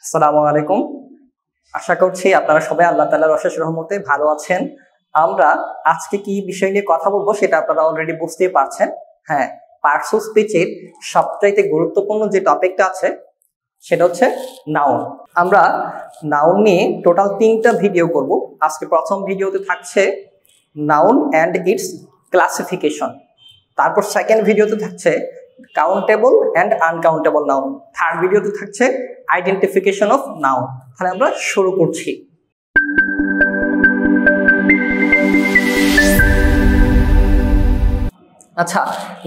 আসসালামু আলাইকুম। আশা করছি আপনারা সবাই আল্লাহ তাআলার অশেষ রহমতে ভালো আছেন। আমরা আজকে কি বিষয় নিয়ে কথা বলবো সেটা আপনারা অলরেডি বুঝতেই পারছেন। হ্যাঁ, পার্টস অফ স্পিচের সবচাইতে গুরুত্বপূর্ণ যে টপিকটা আছে সেটা হচ্ছে নাউন। আমরা নাউন নিয়ে টোটাল 3টা ভিডিও করব। আজকে প্রথম ভিডিওতে থাকছে নাউন অ্যান্ড ইটস ক্লাসিফিকেশন। তারপর সেকেন্ড ভিডিওতে থাকছে countable and uncountable noun. Third ভিডিওতে থাকছে আইডেন্টিফিকেশন অফ নাউন। তাহলে আমরা শুরু করছি। আচ্ছা,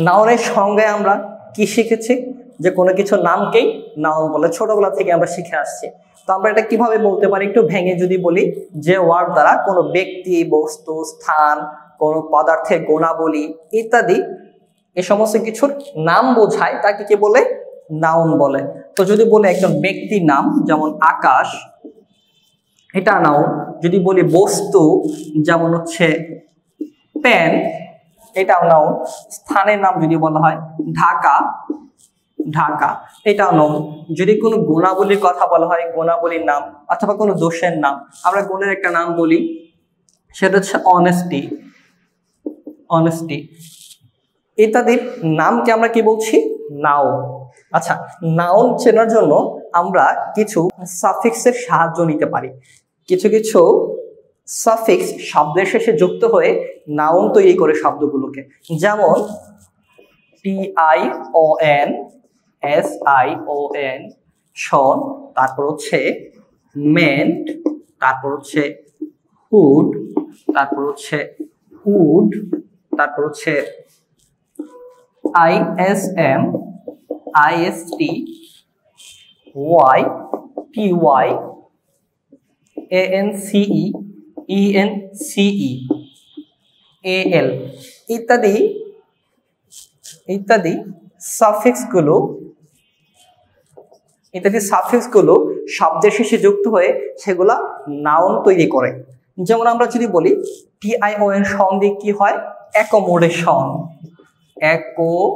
নাউনের সঙ্গে আমরা কি শিখেছি? যে কোনো কিছু নামকেই নাউন বলে, ছোটবেলা থেকে আমরা শিখে আসছি। তো আমরা এটা কিভাবে বলতে পারি একটু ভেঙে যদি বলি, যে ওয়ার্ড দ্বারা কোনো ব্যক্তি, বস্তু, স্থান, কোনো পদার্থের গুণাবলী ইত্যাদি এ সমস্ত কিছুর নাম বোঝায় তাকে কি বলে? নাউন বলে। তো যদি বলে একজন ব্যক্তির নাম যেমন আকাশ, এটা নাউন। যদি বলি বস্তু যেমন হচ্ছে পেন, এটাও নাউন। স্থানের নাম যদি বলা হয় ঢাকা, ঢাকা এটাও নাউন। যদি কোনো গুণাবলীর কথা বলা হয় গুণাবলীর নাম, অথবা কোনো দোষের নাম, আমরা গুণের একটা নাম বলি সেটা হচ্ছে অনেস্টি, অনেস্টি ইত্যাদির নামকে আমরা কি বলছি? নাউন। আচ্ছা, নাউন চেনার জন্য আমরা কিছু সাফিক্সের সাহায্য নিতে পারি। কিছু কিছু সাফিক্স শব্দের শেষে যুক্ত হয়ে নাউন তৈরি করে শব্দগুলোকে। যেমন TION, SION শন, তারপর হচ্ছে মেন্ট, তারপর হচ্ছে হুড, তারপর হচ্ছে উড, তারপর হচ্ছে ISM, IST, YTY, ANCE, ENCE, AL ইত্যাদি ইত্যাদি সাফিক্সগুলো শব্দের শেষে যুক্ত হয়ে সেগুলা নাউন তৈরি করে। যেমন আমরা যদি বলি TION শন দিয়ে কি হয়? Accommodation, accommodation.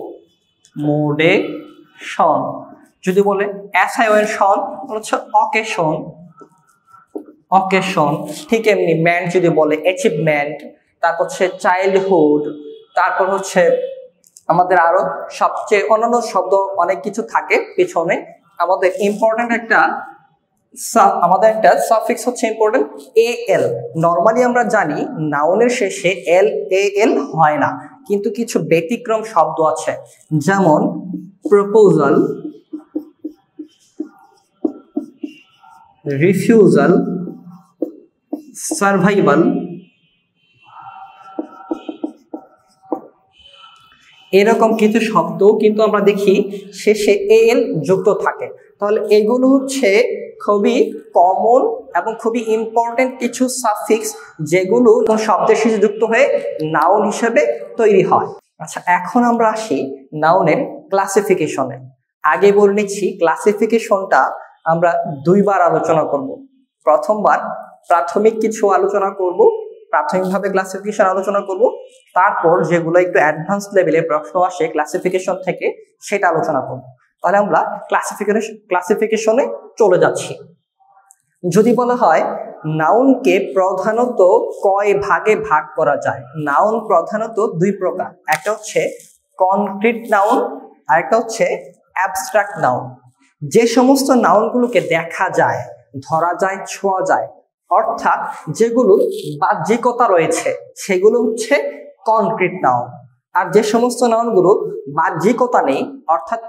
যদি বলে SION শন হচ্ছে অকেশন, অকেশন। ঠিক এমনি ম্যান যদি বলে অ্যাচিভমেন্ট, তারপর হচ্ছে চাইল্ডহুড, তারপর হচ্ছে আমাদের আরো সবচেয়ে অন্যান্য শব্দ অনেক কিছু থাকে পেছনে। আমাদের ইম্পর্টেন্ট একটা সাফিক্স হচ্ছে ইম্পর্টেন্ট AL। নর্মালি আমরা জানি নাউনের শেষে AL হয় না, কিন্তু কিছু ব্যতিক্রম শব্দ আছে। যেমন প্রপোজাল, রিফিউজাল, সার্ভাইভাল, এরকম কিছু শব্দ কিন্তু আমরা দেখি শেষে AL যুক্ত থাকে। তাহলে এগুলো হচ্ছে খুবই কমন এবং খুবই ইম্পর্টেন্ট কিছু সাফিক্স, যেগুলো শব্দের শেষে যুক্ত হয়ে নাউন হিসেবে তৈরি হয়। আচ্ছা, এখন আমরা আসি নাউনের ক্লাসিফিকেশনে। আগে বলে নিচ্ছি, ক্লাসিফিকেশনটা আমরা দুইবার আলোচনা করব। প্রথমবার প্রাথমিক কিছু আলোচনা করব, প্রাথমিকভাবে ক্লাসিফিকেশন আলোচনা করব। তারপর যেগুলো একটু অ্যাডভান্স লেভেলে প্রশ্ন আসে ক্লাসিফিকেশন থেকে সেটা আলোচনা করব। তাহলে আমরা ক্লাসিফিকেশনে চলে যাচ্ছি। যদি বলা হয় নাউনকে প্রধানত কয় ভাগে ভাগ করা যায়? নাউন প্রধানত দুই প্রকার, একটা হচ্ছে কনক্রিট নাউন আর একটা হচ্ছে অ্যাবস্ট্রাক্ট নাউন। যে সমস্ত নাউনগুলোকে দেখা যায়, ধরা যায়, ছোঁয়া যায়, অর্থাৎ যেগুলো বাহ্যিকতা রয়েছে সেগুলো হচ্ছে কনক্রিট নাউন। আর যে সমস্ত নাউনগুলো বাহ্যিকতা নেই, অর্থাৎ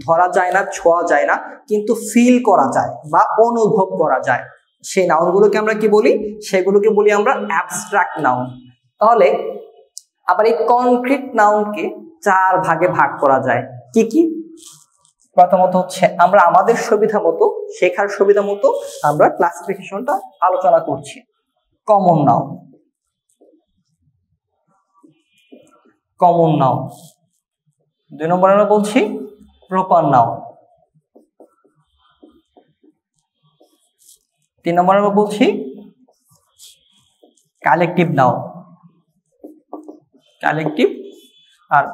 ধরা যায় না, ছোঁয়া যায় না, কিন্তু ফিল করা যায় বা অনুভব করা যায়, সেই নাউনগুলোকে আমরা কি বলি? সেগুলোকে বলি আমরা অ্যাবস্ট্রাক্ট নাউন। তাহলে আবার এই কনক্রিট নাউনকে 4 ভাগে ভাগ করা যায়। কি কি? প্রথমত হচ্ছে আমরা আমাদের সুবিধা মতো, শেখার সুবিধা মতো আমরা ক্লাসিফিকেশনটা আলোচনা করছি। Common noun, common noun. 2 নম্বরে আমরা বলছি প্রপার নাউন। 3 নম্বরে আমরা বলছি কালেকটিভ নাউন, কালেকটিভ। আর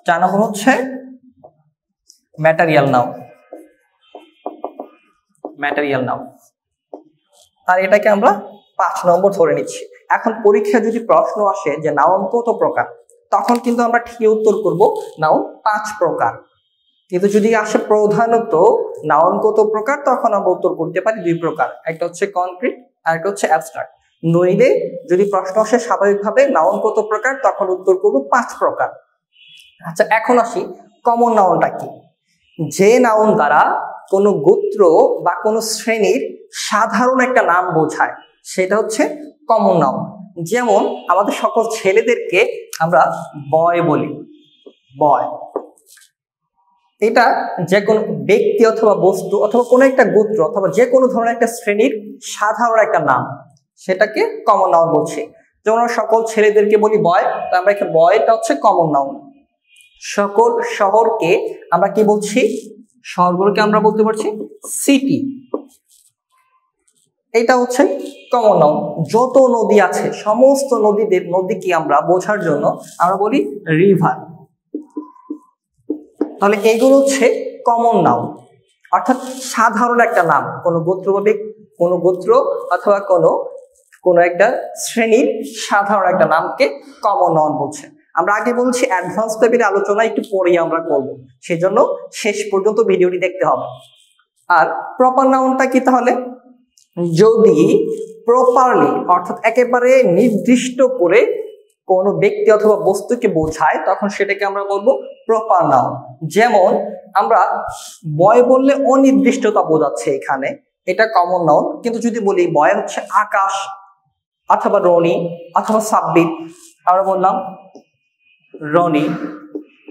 4 নম্বর হচ্ছে ম্যাটেরিয়াল নাউন। Material noun. আর এটাকে আমরা 5 নম্বর ধরে নিচ্ছি। এখন পরীক্ষা যদি প্রশ্ন আসে যে নাউন কত প্রকার, তখন কিন্তু আমরা ঠিক উত্তর করব নাউন 5 প্রকার। কিন্তু যদি আসে প্রধানত নাউন কত প্রকার, তখন আমরা উত্তর করতে পারি 2 প্রকার, একটা হচ্ছে কনক্রিট আর একটা হচ্ছে অ্যাবস্ট্রাক্ট। নইলে যদি প্রশ্ন আসে স্বাভাবিকভাবে নাউন কত প্রকার, তখন উত্তর করব 5 প্রকার। আচ্ছা, এখন আসি কমন নাউনটা কি। যে নাউন দ্বারা কোনো গোত্র বা কোনো শ্রেণীর সাধারণ একটা নাম বোঝায় সেটা হচ্ছে কমন নাউন। যেমন আমাদের সকল ছেলেদেরকে আমরা বয় বলি, বয়। এটা যে কোনো ব্যক্তি অথবা বস্তু অথবা কোনো একটা গোত্র অথবা যে কোনো ধরনের একটা শ্রেণীর সাধারণ একটা নাম, সেটাকে কমন নাউন বলছি। যেমন আমরা সকল ছেলেদেরকে বলি বয়, তো আমরা এখানে বয়টা হচ্ছে কমন নাউন। সকল শহরকে আমরা কি বলছি, শহরগুলোকে আমরা বলতে পারছি সিটি, এটা হচ্ছে কমন নাউন। যত নদী আছে সমস্ত নদীকে আমরা বোঝার জন্য আমরা বলি রিভার। তাহলে এগুলো হচ্ছে কমন নাউন, অর্থাৎ সাধারণ একটা নাম, কোনো গোত্র বা কোনো গোত্র অথবা কোনো একটা শ্রেণীর সাধারণ একটা নামকে কমন নাউন বলছে। আমরা আগে বলছি অ্যাডভান্স লেভেলের আলোচনা একটু পরেই আমরা করব, সেজন্য শেষ পর্যন্ত ভিডিওটি দেখতে হবে। আর প্রপার নাউনটা কি তাহলে? যদি প্রপারলি অর্থাৎ একেবারে নির্দিষ্ট করে কোনো ব্যক্তি অথবা বস্তুকে বোঝায়, তখন সেটাকে আমরা বলবো প্রপার নাউন। যেমন আমরা বয় বললে অনির্দিষ্টতা বোঝাচ্ছে এখানে, এটা কমন নাউন। কিন্তু যদি বলি বয় হচ্ছে আকাশ অথবা রনি অথবা সাব্বির, আমরা বললাম রনি,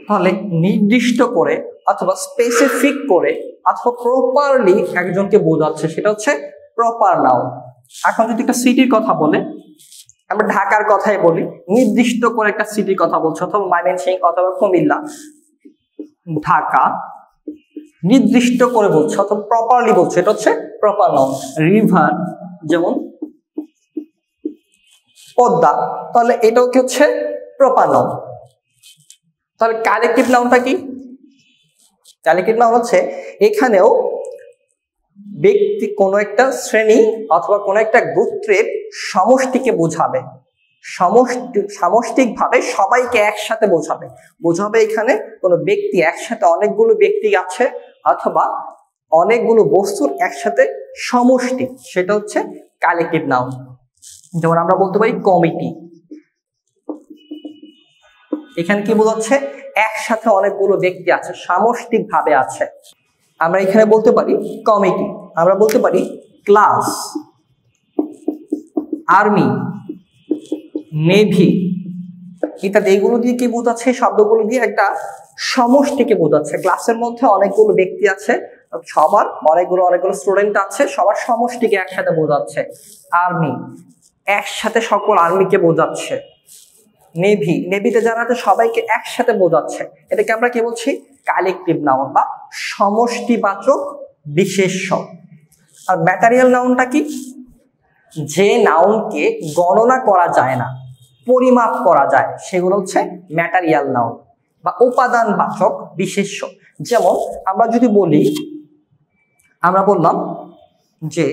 তাহলে নির্দিষ্ট করে অথবা স্পেসিফিক করে অথবা প্রপারলি একজনকে বোঝাচ্ছে, সেটা হচ্ছে প্রপার নাউন। এখন যদি একটা সিটির কথা বলে, আমরা ঢাকার কথাই বলি, নির্দিষ্ট করে একটা সিটির কথা বলছে, অথবা ময়মনসিংহ অথবা কুমিল্লা, ঢাকা নির্দিষ্ট করে বলছে অথবা প্রপারলি বলছে, এটা হচ্ছে প্রপার নাউন। রিভার যেমন পদ্মা, তাহলে এটাও কি হচ্ছে প্রপার নাউন। তাহলে কালেক্টিভ নাউনটা কি? কালেক্টিভ নাউন হচ্ছে এখানেও ব্যক্তি কোনো একটা শ্রেণী অথবা কোনো একটা গোত্রের সমষ্টিকে বোঝাবে, সামষ্টিকভাবে সবাইকে একসাথে বোঝাবে। এখানে কোনো ব্যক্তি একসাথে অনেকগুলো ব্যক্তি আছে অথবা অনেকগুলো বস্তুর একসাথে সমষ্টি, সেটা হচ্ছে কালেক্টিভ নাউন। যেমন আমরা বলতে পারি কমিটি, এখানে কি বোঝাচ্ছে? একসাথে অনেকগুলো ব্যক্তি আছে, সামষ্টিকভাবে আছে। আমরা এখানে বলতে পারি কমিটি, আমরা বলতে পারি ক্লাস, আর্মি, নেভি ইত্যাদি। এগুলো দিয়ে কি বোঝাচ্ছে? শব্দগুলো দিয়ে একটা সমষ্টিকে বোঝাচ্ছে। ক্লাসের মধ্যে অনেকগুলো ব্যক্তি আছে, সবার অনেকগুলো স্টুডেন্ট আছে, সবার সমষ্টিকে একসাথে বোঝাচ্ছে। একসাথে সকল আর্মিকে বোঝাচ্ছে। নেভিতে যারা আছে সবাইকে একসাথে বোঝাচ্ছে। এটাকে আমরা কি বলছি? কালেকটিভ নাউন বা সমষ্টিবাচক বিশেষ্য। আর ম্যাটেরিয়াল নাউনটা কি? যে নাউনকে গণনা করা যায় না, পরিমাপ করা যায়, সেগুলো হচ্ছে ম্যাটেরিয়াল নাউন বা উপাদানবাচক বিশেষ্য। যেমন আমরা যদি বলি, আমরা বললাম যে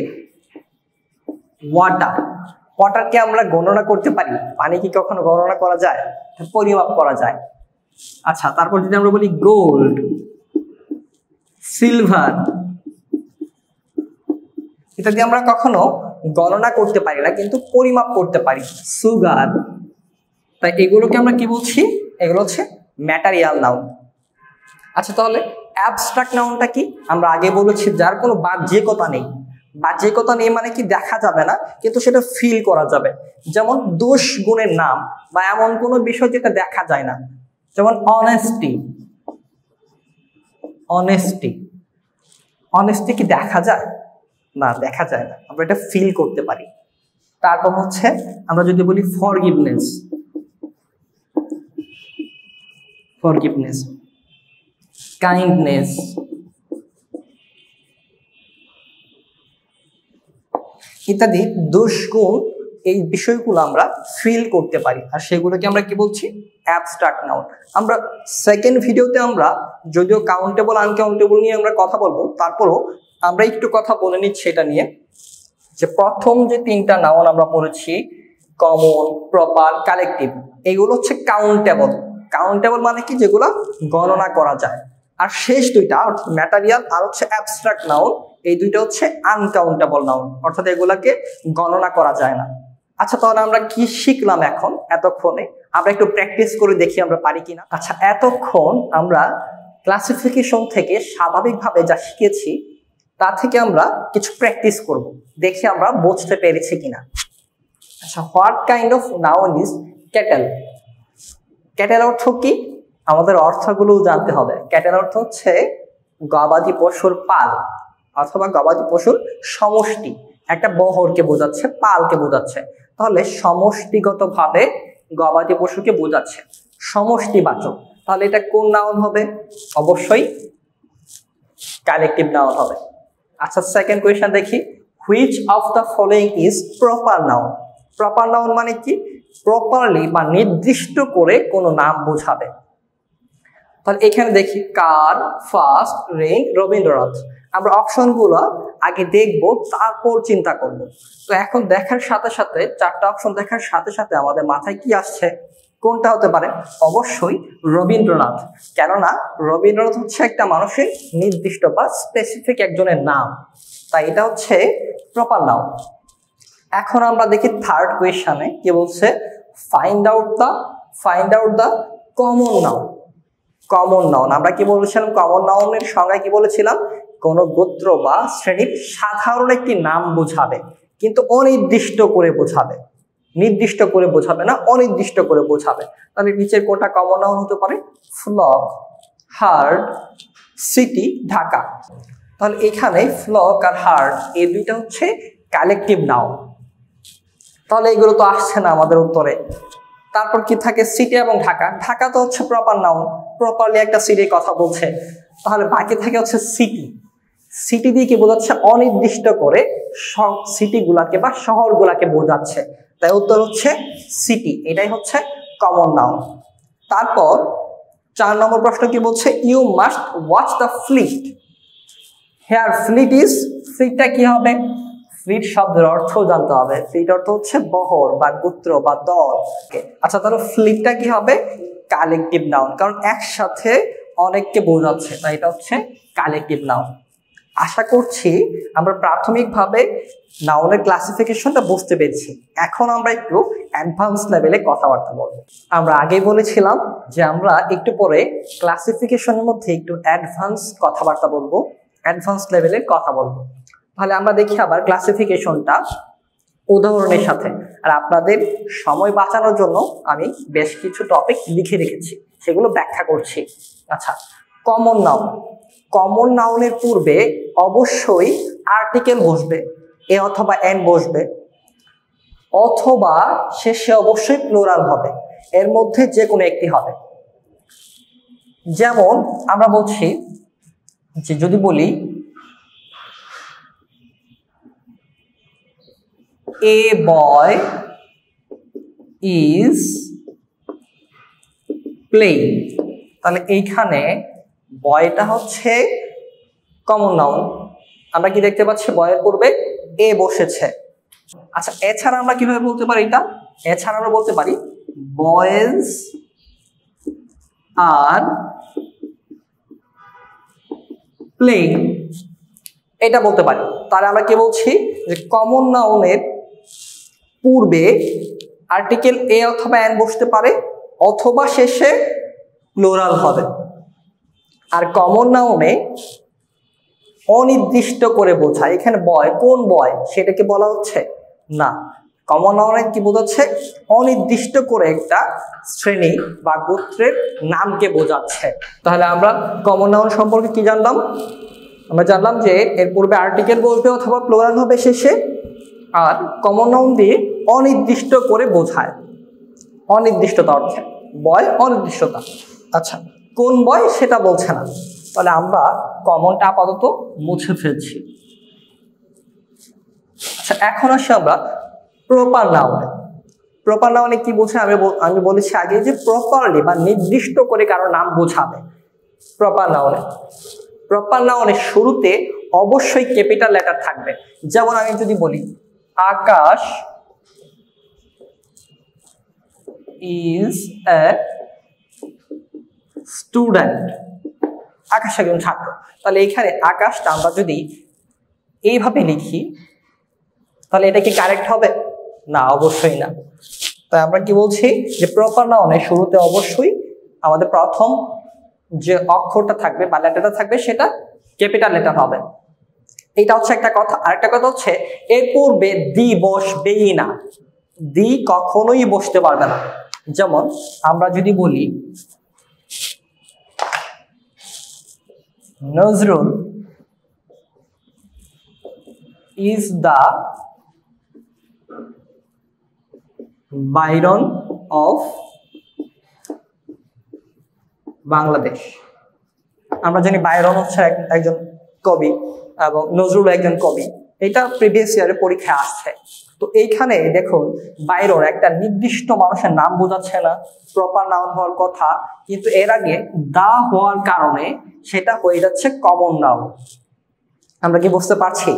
ওয়াটারকে আমরা গণনা করতে পারি, পানি কি কখনো গণনা করা যায়? পরিমাপ করা যায়। আচ্ছা, তারপর যদি আমরা বলি গোল্ড, সিলভার ইত্যাদি আমরা কখনো গণনা করতে পারি না, কিন্তু পরিমাপ করতে পারি। সুগার, তাই এগুলোকে আমরা কি বলছি? এগুলো হচ্ছে ম্যাটেরিয়াল নাউন। আচ্ছা, তাহলে অ্যাবস্ট্রাক্ট নাউনটা কি? আমরা আগে বলেছি যার কোনো বাহ্যিকতা নেই। বাহ্যিকতা নেই মানে কি? দেখা যাবে না, কিন্তু সেটা ফিল করা যাবে। যেমন দোষ গুণের নাম বা এমন কোনো বিষয় যেটা দেখা যায় না, যেমন অনেস্টি কি দেখা যায়? না, দেখা যায় না, আমরা এটা ফিল করতে পারি। তারপর হচ্ছে আমরা যদি বলি ফরগিভনেস, কাইন্ডনেস ইত্যাদি দোষগুণ, এই বিষয়গুলো আমরা ফিল করতে পারি, আর সেগুলোকে আমরা কি বলছি? Abstract noun. আমরা সেকেন্ড ভিডিওতে আমরা যদিও কাউন্টেবল আনকাউন্টেবল নিয়ে আমরা কথা বলবো, তারপরও আমরা একটু কথা বলে নিচ্ছি এটা নিয়ে, যে প্রথম যে তিনটা নাউন আমরা পড়েছি কমন, প্রপার, কালেকটিভ, এগুলো হচ্ছে কাউন্টেবল। কাউন্টেবল মানে কি, যেগুলো গণনা করা যায়। আর শেষ দুইটা অর্থাৎ ম্যাটেরিয়াল আর হচ্ছে অ্যাবস্ট্রাক্ট নাউন, এই দুইটা হচ্ছে আনকাউন্টেবল নাউন, অর্থাৎ এগুলাকে গণনা করা যায় না। আচ্ছা, তাহলে আমরা কি শিখলাম এখন এতক্ষণে? আমরা একটু প্র্যাকটিস করে দেখি আমরা পারি কিনা। আচ্ছা, এতক্ষণ আমরা ক্লাসিফিকেশন থেকে স্বাভাবিকভাবে যা শিখেছি তা থেকে আমরা কিছু প্র্যাকটিস করব, দেখি আমরা বুঝতে পেরেছি কিনা। আচ্ছা, what kind of noun is cattle? Cattle অর্থ কি? আমাদের অর্থগুলো জানতে হবে। ক্যাটেল অর্থ হচ্ছে গবাদি পশুর পাল অথবা গবাদি পশুর সমষ্টি, একটা বহরকে বোঝাচ্ছে, পালকে বোঝাচ্ছে। তাহলে সমষ্টিগতভাবে গবাদি পশুকে বোঝাচ্ছে, সমষ্টিবাচক। তাহলে এটা কোন নাউন হবে? অবশ্যই কালেকটিভ নাউন হবে। আচ্ছা, সেকেন্ড কোয়েশ্চন দেখি, which of the following is proper noun? Proper noun মানে কি? প্রপারলি বা নির্দিষ্ট করে কোনো নাম বোঝাবে। তাহলে এখানে দেখি কার, ফার্স্ট, রেইন, রবীন্দ্রনাথ। আমরা অপশনগুলো আগে দেখব, তারপর চিন্তা করব। তো এখন দেখার সাথে সাথে, চারটা অপশন দেখার সাথে সাথে আমাদের মাথায় কি আসছে? কোনটা হতে পারে? অবশ্যই রবীন্দ্রনাথ। কেননা রবীন্দ্রনাথ হচ্ছে একটা মানুষের নির্দিষ্ট বা স্পেসিফিক একজনের নাম, তাই এটা হচ্ছে প্রপার নাউন। এখন আমরা দেখি থার্ড কোয়েশ্চনে কি বলছে, find out the common noun. Common noun আমরা কি বলেছিলাম? কমন নাউনের সংজ্ঞা কি বলেছিলাম? কোন গোত্র বা শ্রেণীর সাধারণ একটি নাম বোঝাবে, কিন্তু অনির্দিষ্ট করে বোঝাবে। নির্দিষ্ট করে বোঝাবে না, অনির্দিষ্ট করে বোঝাবে। তাহলে নিচের কোনটা কমন নাউন হতে পারে? Flock, herd, city, Dhaka. তাহলে এখানে ফ্লক আর হার্ড এই দুইটা হচ্ছে কালেকটিভ নাউন। তাহলে এগুলো তো আসছে না আমাদের উত্তরে। তারপর কি থাকে? সিটি এবং ঢাকা। ঢাকা তো হচ্ছে প্রপার নাউন, প্রপারলি একটা সিটির কথা বলছে। তাহলে বাকি থাকে হচ্ছে সিটি। সিটি দিয়ে কি বোঝাচ্ছে? অনির্দিষ্ট করে সিটিগুলাকে বা শহরগুলাকে বোঝাচ্ছে, তাই উত্তর হচ্ছে সিটি। এটাই হচ্ছে কমন নাউন। তারপর 4 নম্বর প্রশ্ন কি বলছে, you must watch the fleet. Here fleet is, ফ্লিটটা কি হবে? ফ্লিট শব্দের অর্থ জানতে হবে। ফ্লিট অর্থ হচ্ছে বহর বা গোত্র বা দল। আচ্ছা, তাহলে ফ্লিটটা কি হবে? কালেকটিভ নাউন, কারণ একসাথে অনেককে বোঝাচ্ছে, তাই এটা হচ্ছে কালেকটিভ নাউন। আশা করছি আমরা প্রাথমিকভাবে নাউনের ক্লাসিফিকেশনটা বুঝতে পেরেছি। এখন আমরা একটু অ্যাডভান্স লেভেলে কথাবার্তা বলবো। আমরা আগেই বলেছিলাম যে আমরা একটু পরে ক্লাসিফিকেশনের মধ্যে একটু অ্যাডভান্স কথাবার্তা বলবো, অ্যাডভান্স লেভেলের কথা বলবো। তাহলে আমরা দেখি আবার ক্লাসিফিকেশনটা উদাহরণের সাথে। আর আপনাদের সময় বাঁচানোর জন্য আমি বেশ কিছু টপিক লিখে রেখেছি, সেগুলো ব্যাখ্যা করছি। আচ্ছা, কমন নাউন। কমন নাউনের পূর্বে অবশ্যই আর্টিকেল বসবে, এ অথবা এন বসবে, অথবা শেষে অবশ্যই প্লুরাল হবে। এর মধ্যে যে কোনো একটি হবে। যেমন আমরা বলছি যে, যদি বলি এ বয় ইজ প্লেইং, তাহলে এইখানে বয়টা হচ্ছে কমন নাউন। আমরা কি দেখতে পাচ্ছি? বয়ের পূর্বে এ বসেছে। আচ্ছা, এছাড়া আমরা কিভাবে বলতে পারি এটা? এছাড়া আমরা বলতে পারি বয়েজ আর প্লেইং, এটা বলতে পারি। তাহলে আমরা কি বলছি? যে কমন নাউনের পূর্বে আর্টিকেল এ অথবা এন বসতে পারে, অথবা শেষে প্লুরাল হবে। আর কমন নাউনে অনির্দিষ্ট করে বোঝায়। এখানে বয়, কোন বয় সেটাকে বলা হচ্ছে না। কমন নাউনে কি বোঝাচ্ছে? অনির্দিষ্ট করে একটা শ্রেণী বা গোত্রের নামকে বোঝাচ্ছে। তাহলে আমরা কমন নাউন সম্পর্কে কি জানলাম? আমরা জানলাম যে এর পূর্বে আর্টিকেল বসবে অথবা প্লুরাল হবে শেষে, আর কমন নাউন দিয়ে অনির্দিষ্ট করে বোঝায়, অনির্দিষ্টতা অর্থে। বয় অনির্দিষ্টতা। আচ্ছা, কোন বয় সেটা বলছে না, তাহলে আমরা কমনটা আপাতত মুছে ফেলছি। আচ্ছা, এখন আসি আমরা প্রপার নাউনে। প্রপার নাউনে কি বোঝায়? আমি বলেছি আগে যে প্রপারলি বা নির্দিষ্ট করে কারো নাম বোঝাবে। প্রপার নাউনে, প্রপার নাউনের শুরুতে অবশ্যই ক্যাপিটাল লেটার থাকবে। যেমন আমি যদি বলি আকাশ ইজ এ স্টুডেন্ট, আকাশ একজন ছাত্র, তাহলে এখানে আকাশটা আমরা যদি এইভাবে লিখি তাহলে এটা কি কারেক্ট হবে? না, অবশ্যই না। তাই আমরা কি বলছি যে প্রপার নাউনের শুরুতে অবশ্যই আমাদের প্রথম যে অক্ষরটা থাকবে বা লেটারটা থাকবে সেটা ক্যাপিটাল লেটার হবে। এটা হচ্ছে একটা কথা। আরেকটা কথা হচ্ছে এর পূর্বে দি বসবেই না, দি কখনোই বসতে পারবে না। যেমন আমরা যদি বলি Nazrul is the Byron of Bangladesh. আমরা জানি বাইরন হচ্ছে একজন কবি এবং নজরুল একজন কবি, এটা প্রিভিয়াস ইয়ারে পরীক্ষায় আসছে। তো এইখানে দেখুন বাইরন একটা নির্দিষ্ট মানুষের নাম বোঝাচ্ছে না, প্রপার নাউন হওয়ার কথা, কিন্তু এর আগে দা হওয়ার কারণে সেটা হয়ে যাচ্ছে কমন নাউন। আমরা কি বুঝতে পারছি?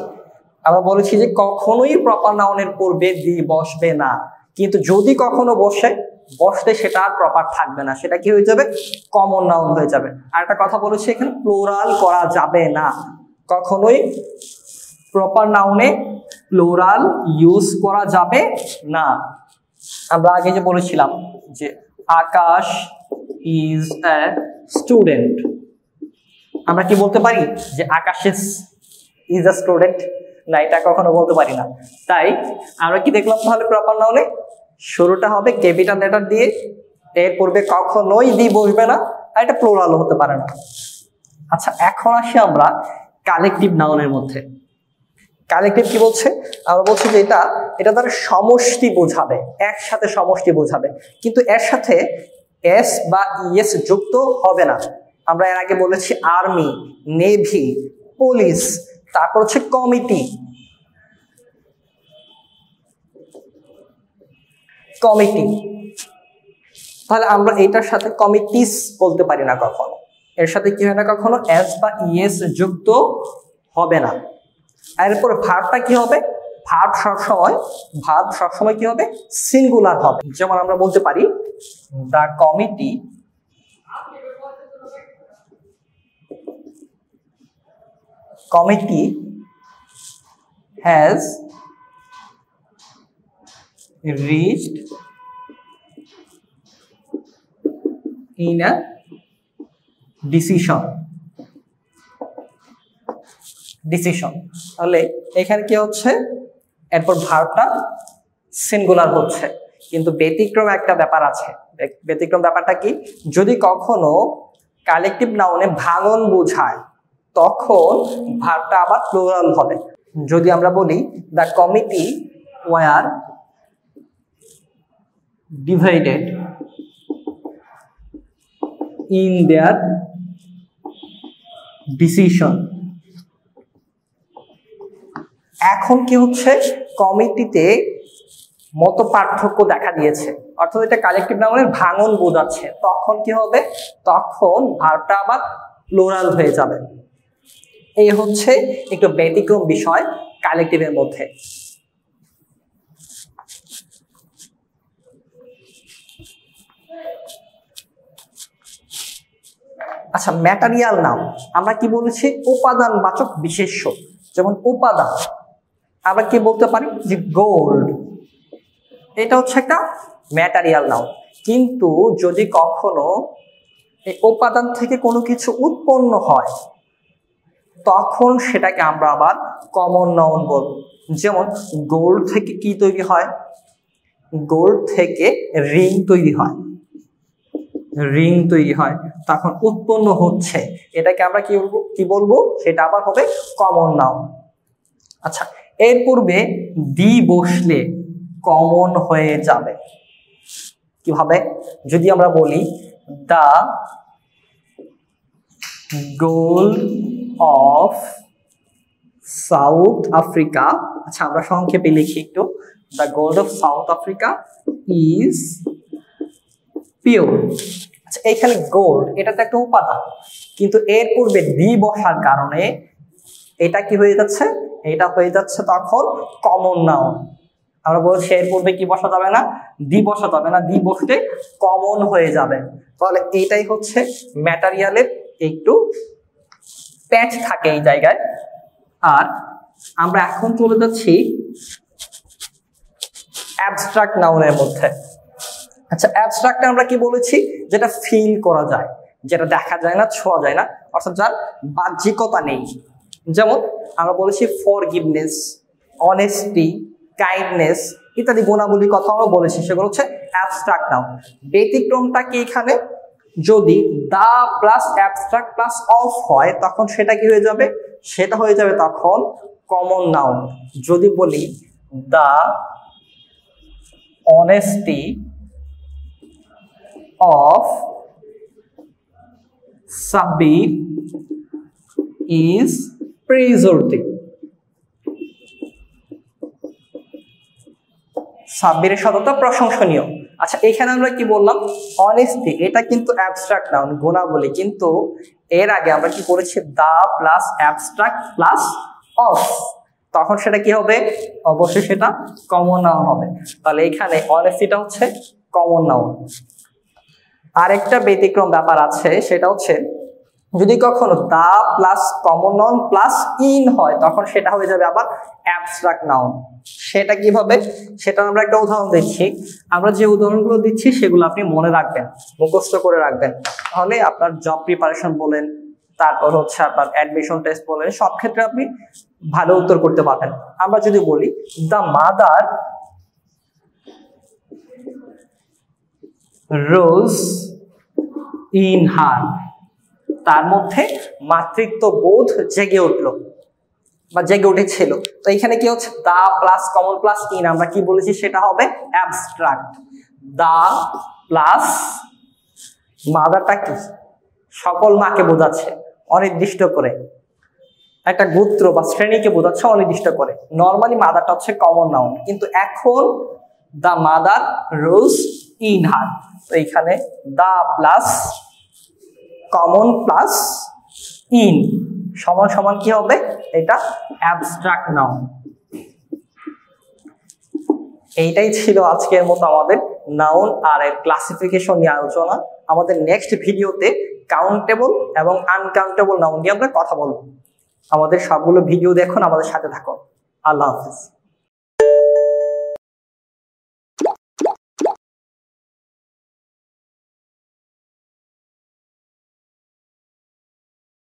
আমরা বলেছি যে কখনোই প্রপার নাউনের পূর্বে দি বসবে না, কিন্তু যদি কখনো বসলে সেটা আর প্রপার থাকবে না, সেটা কি হয়ে যাবে? কমন নাউন হয়ে যাবে। আর একটা কথা বলেছি এখানে প্লুরাল করা যাবে না, কখনোই প্রপার নাউনে প্লুরাল ইউজ করা যাবে না। আমরা আগে যে বলেছিলাম যে আকাশ ইজ এ স্টুডেন্ট, আমরা কি বলতে পারি যে আকাশ ইজ এ স্টুডেন্ট? না, এটা কখনো বলতে পারি না। তাই আমরা কি দেখলাম তাহলে প্রপার নাউনে শুরুটা হবে ক্যাপিটাল লেটার দিয়ে, এর পূর্বে কখনোই দি বসবে না, আর এটা প্লুরাল হতে পারে না। আচ্ছা, এখন আসি আমরা কালেকটিভ নাউনের মধ্যে। কালেকটিভ কি বলছে? আমরা বলছি যে এটা দ্বারা সমষ্টি বোঝাবে, একসাথে সমষ্টি বোঝাবে, কিন্তু এর সাথে এস বা ইএস যুক্ত হবে না। আমরা এর আগে বলেছি আর্মি, নেভি, পুলিশ, তারপর হচ্ছে কমিটি, তাহলে আমরা এটার সাথে কমিটিস বলতে পারি না কখনো, এর সাথে কি হয় না কখনো এস বা ইএস যুক্ত হবে না। আর এরপর ভার্বটা কি হবে? ভার্ব সবসময় কি হবে? সিঙ্গুলার হবে। যেমন আমরা বলতে পারি the committee has reached in a decision। তাহলে এখানে কি হচ্ছে? এরপর ভার্বটা সিঙ্গুলার হচ্ছে, কিন্তু ব্যতিক্রম একটা ব্যাপার আছে। ব্যতিক্রম ব্যাপারটা কি? যদি কখনো কালেকটিভ নাউনে ভাঙন বোঝায় তখন ভার্বটা আবার প্লুরাল হবে। যদি আমরা বলি the committee war divided in their decision, এখন কি হচ্ছে? কমিটিতে মত পার্থক্য দেখা দিয়েছে, অর্থাৎ এটা কালেকটিভ নাউনের ভাঙন বোঝাচ্ছে, তখন কি হবে? তখন ভার্বটা আবার প্লুরাল হয়ে যাবে। এই হচ্ছে একটু ব্যতিক্রম বিষয় কালেকটিভের মধ্যে। আচ্ছা, ম্যাটেরিয়াল নাউন আমরা কি বলেছি? উপাদানবাচক বিশেষ্য। যেমন উপাদান আমরা কি বলতে পারি? যে গোল্ড, এটা হচ্ছে একটা ম্যাটেরিয়াল নাউন। কিন্তু যদি কখনো এই উপাদান থেকে কোনো কিছু উৎপন্ন হয় তখন সেটাকে আমরা আবার কমন নাউন বলবো। যেমন গোল্ড থেকে কি তৈরি হয়? গোল্ড থেকে রিং তৈরি হয়, তখন উৎপন্ন হচ্ছে, এটাকে আমরা কি বলবো? সেটা আবার হবে কমন নাউন। আচ্ছা, এর পূর্বে দি বসলে কমন হয়ে যাবে কিভাবে? যদি আমরা বলি the gold of south Africa, আচ্ছা আমরা সংক্ষেপে লিখি একটু, the gold of south Africa is pure. আচ্ছা এইখানে গোল্ড এটা তো একটা উপাদান, কিন্তু এর পূর্বে দি বসার কারণে এটা কি হয়ে যাচ্ছে, এটা হয়ে যাচ্ছে তখন কমন নাউন। আমরা বলছি এর পূর্বে কি বসা যাবে না, দি বসা যাবে না, দি বসতে কমন হয়ে যাবে। তাহলে এইটাই হচ্ছে ম্যাটেরিয়ালের একটু প্যাচ থাকে এই জায়গায়। আর আমরা এখন চলে যাচ্ছি অ্যাবস্ট্রাক্ট নাউনের মধ্যে। আচ্ছা অ্যাবস্ট্রাক্টে আমরা কি বলেছি, যেটা ফিল করা যায়, যেটা দেখা যায় না, ছোঁয়া যায় না, অর্থাৎ যার বাহ্যিকতা নেই। যেমন আমরা বলেছি ফরগিভনেস, অনেস্টি, কাইন্ডনেস ইত্যাদি গুণাবলীর কথা আমরা বলেছি, সেগুলো হচ্ছে অ্যাবস্ট্রাক্ট নাউন। ব্যতিক্রমটা কি এখানে, যদি the plus abstract plus of হয় তখন সেটা কি হয়ে যাবে, সেটা হয়ে যাবে তখন কমন নাউন। যদি বলি দা honesty of Sabir is praiseworthy, সাব্বিরের সততা প্রশংসনীয়। আচ্ছা এখানে আমরা কি বললাম, অনেস্টি এটা কিন্তু অ্যাবস্ট্রাক্ট নাউন, গুণাবলী, কিন্তু এর আগে আমরা কি করেছি, the plus abstract plus of, তখন সেটা কি হবে, অবশ্যই সেটা কমন নাউন হবে। তাহলে এখানে অনেস্টিটা হচ্ছে কমন নাউন। আরেকটা ব্যতিক্রম ব্যাপার আছে, সেটা হচ্ছে যদি কখনো the plus common noun plus in হয় তখন সেটা হয়ে যাবে আবার অ্যাবস্ট্রাক্ট নাউন। সেটা কিভাবে, সেটা আমরা একটা উদাহরণ দিচ্ছি। আমরা যে উদাহরণগুলো দিচ্ছি সেগুলো আপনি মনে রাখবেন, মুখস্থ করে রাখবেন, তাহলে আপনার জব প্রিপারেশন বলেন, তারপর হচ্ছে আপনার অ্যাডমিশন টেস্ট বলেন, সব ক্ষেত্রে আপনি ভালো উত্তর করতে পারবেন। আমরা যদি বলি the mother rose in her, তার মধ্যে মাতৃত্ব বোধ জেগে উঠলো বা জেগে উঠেছিল। তো এখানে কি হচ্ছে, the plus common plus in, আমরা কি বলেছি সেটা হবে অ্যাবস্ট্রাক্ট। দা প্লাস মাদারটা কি, সকল মাকে বোঝাচ্ছে অনির্দিষ্ট করে, একটা গোত্র বা শ্রেণীকে বোঝাচ্ছে অনির্দিষ্ট করে। নর্মালি মাদারটা হচ্ছে কমন নাউন, কিন্তু এখন দা মাদার রোজ ইন হার, তো এখানে the plus common plus in সমান সমান কি হবে, এটা অ্যাবস্ট্রাক্ট নাউন। এইটাই ছিল আজকের মতো আমাদের নাউন আর এর ক্লাসিফিকেশন নিয়ে আলোচনা। আমাদের নেক্সট ভিডিওতে কাউন্টেবল এবং আনকাউন্টেবল নাউন নিয়ে আমরা কথা বলবো। আমাদের সবগুলো ভিডিও দেখুন, আমাদের সাথে থাকুন। আল্লাহ হাফেজ।